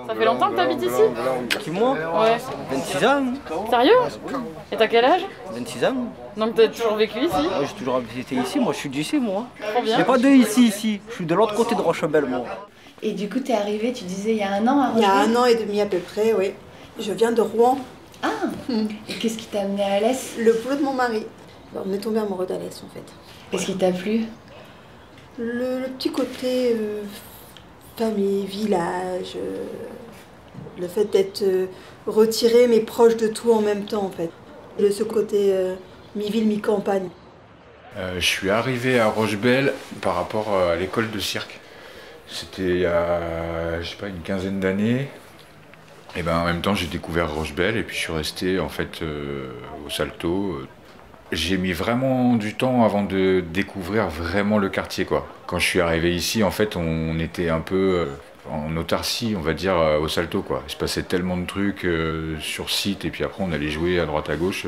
Ça fait longtemps que t'habites ici? Qui, moi? Ouais. 26 ans. Sérieux? Et t'as quel âge? 26 ans. Donc t'as toujours vécu ici? Ouais, j'ai toujours habité ici, moi je suis d'ici, moi. Trop bien. J'ai pas de ici. Je suis de l'autre côté de Rochebelle, moi. Et du coup, t'es arrivé, tu disais, il y a un an à Rochebelle? Il y a un an et demi à peu près, oui. Je viens de Rouen. Ah. Et qu'est-ce qui t'a amené à Alès? Le boulot de mon mari. On est tombé amoureux d'Alès, en fait. Qu'est-ce qui t'a plu? Le petit côté famille, village, le fait d'être retiré mais proche de tout en même temps, en fait. Ce côté mi-ville, mi-campagne. Je suis arrivé à Rochebelle par rapport à l'école de cirque. C'était il y a, je sais pas, une quinzaine d'années. Et ben en même temps, j'ai découvert Rochebelle et puis je suis resté en fait au Salto. J'ai mis vraiment du temps avant de découvrir vraiment le quartier, quoi. Quand je suis arrivé ici, en fait, on était un peu en autarcie, on va dire, au Salto, quoi. Il se passait tellement de trucs sur site et puis après on allait jouer à droite à gauche.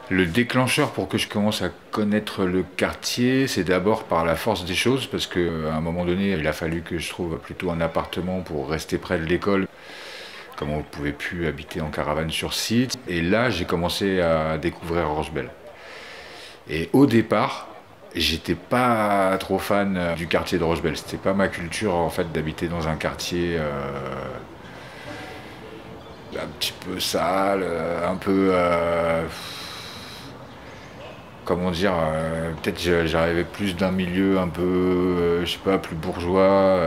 Le déclencheur pour que je commence à connaître le quartier, c'est d'abord par la force des choses, parce qu'à un moment donné, il a fallu que je trouve plutôt un appartement pour rester près de l'école, comme on ne pouvait plus habiter en caravane sur site. Et là, j'ai commencé à découvrir Rochebelle. Et au départ, j'étais pas trop fan du quartier de Rochebelle. C'était pas ma culture, en fait, d'habiter dans un quartier un petit peu sale, un peu... comment dire, peut-être j'arrivais plus d'un milieu un peu, je sais pas, plus bourgeois,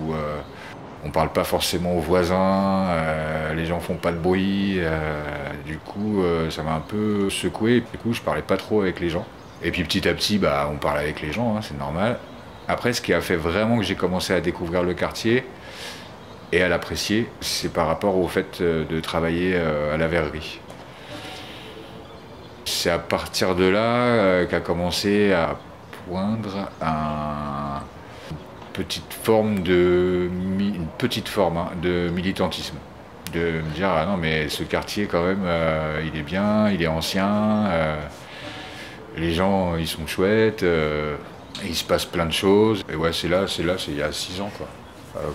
où on parle pas forcément aux voisins, les gens font pas de bruit, du coup ça m'a un peu secoué, du coup je parlais pas trop avec les gens. Et puis petit à petit, bah, on parle avec les gens, hein, c'est normal. Après, ce qui a fait vraiment que j'ai commencé à découvrir le quartier et à l'apprécier, c'est par rapport au fait de travailler à la verrerie. C'est à partir de là qu'a commencé à poindre une petite forme de militantisme. De me dire, ah non mais ce quartier quand même, il est bien, il est ancien, les gens ils sont chouettes, il se passe plein de choses. Et ouais, c'est il y a 6 ans, quoi.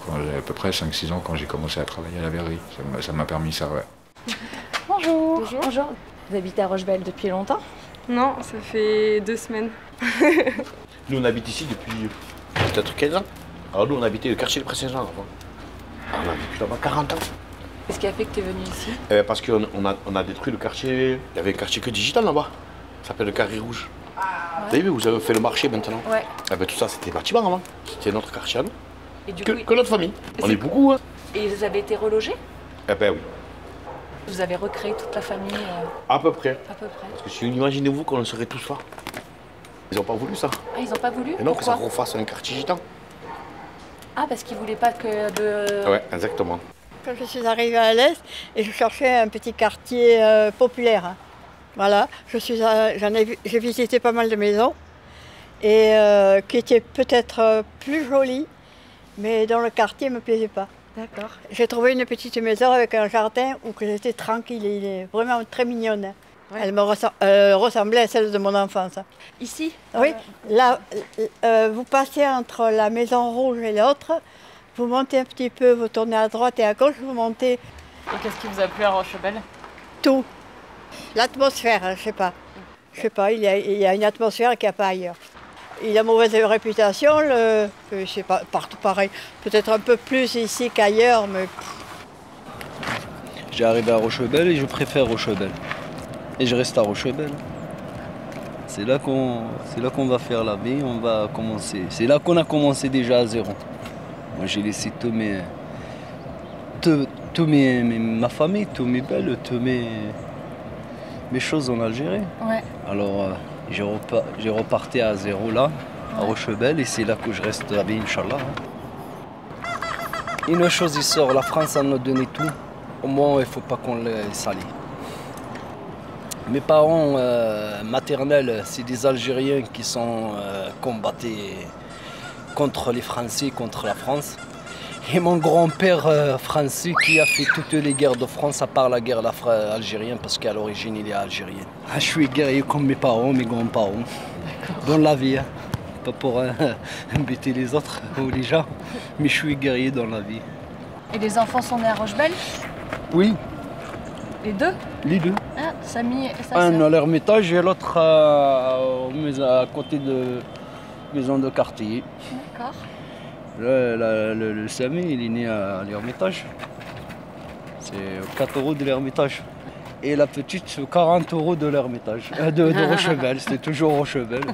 Quand j'avais à peu près 5-6 ans quand j'ai commencé à travailler à la verrerie. Ça m'a permis ça, ouais. Bonjour. Bonjour. Vous habitez à Rochebelle depuis longtemps? Non, ça fait 2 semaines. Nous, on habite ici depuis peut-être 15 ans. Alors nous, on habitait le quartier de Pré-Saint-Jean avant. On a vécu là-bas 40 ans. Qu'est-ce qui a fait que tu es venu ici? Parce qu'on a détruit le quartier. Il y avait un quartier que digital là-bas. Ça s'appelle le Carré Rouge. Ouais. Vous avez vu, vous avez fait le marché maintenant. Ouais. Ben, tout ça, c'était bâtiment avant. C'était notre quartier à nous. Et du coup, que notre famille. On est beaucoup. Hein. Et vous avez été relogés? Eh ben oui. Vous avez recréé toute la famille À peu près. À peu près. Parce que si imaginez-vous qu'on serait tous là. Ils n'ont pas voulu ça. Ah, ils n'ont pas voulu? Et non, que ça Pourquoi? refasse un quartier gitan. Ah, parce qu'ils ne voulaient pas que de... Ouais, exactement. Quand je suis arrivée à l'Est et je cherchais un petit quartier populaire. Hein. Voilà, j'ai visité pas mal de maisons et qui étaient peut-être plus jolies, mais dans le quartier ne me plaisait pas. D'accord. J'ai trouvé une petite maison avec un jardin où j'étais tranquille, il est vraiment très mignonne. Ouais. Elle me ressemblait à celle de mon enfance. Ici? Oui, là, vous passez entre la maison rouge et l'autre, vous montez un petit peu, vous tournez à droite et à gauche, vous montez. Et qu'est-ce qui vous a plu à Rochebelle? Tout. L'atmosphère, je sais pas. Je sais pas, il y a une atmosphère qu'il n'y a pas ailleurs. Il a mauvaise réputation, je sais pas, partout pareil. Peut-être un peu plus ici qu'ailleurs, mais... J'ai arrivé à Rochebelle et je préfère Rochebelle. Et je reste à Rochebelle. C'est là qu'on va faire la vie, on va commencer. C'est là qu'on a commencé déjà à zéro. Moi j'ai laissé ma famille, tous mes belles, mes choses en Algérie. Ouais. Alors j'ai reparti à zéro là, à Rochebelle, et c'est là que je reste la vie, Inch'Allah. Une chose il sort, la France a nous donné tout. Au moins il ne faut pas qu'on les salit. Mes parents maternels, c'est des Algériens qui sont combattés contre les Français, contre la France. Et mon grand-père français qui a fait toutes les guerres de France, à part la guerre algérienne, parce qu'à l'origine il est algérien. Ah, je suis guerrier comme mes parents, mes grands-parents, dans la vie. Hein. Pas pour embêter les autres ou les gens, mais je suis guerrier dans la vie. Et les enfants sont nés à Rochebelle? Oui, Les deux? les deux. Ah, Samy et sa Un sœur. à l'Ermitage et l'autre à côté de maison de quartier. D'accord. Le Samy, il est né à l'Ermitage. C'est 4 € de l'Ermitage. Et la petite, 40 € de l'Ermitage. De Rochebelle, c'était toujours Rochebelle.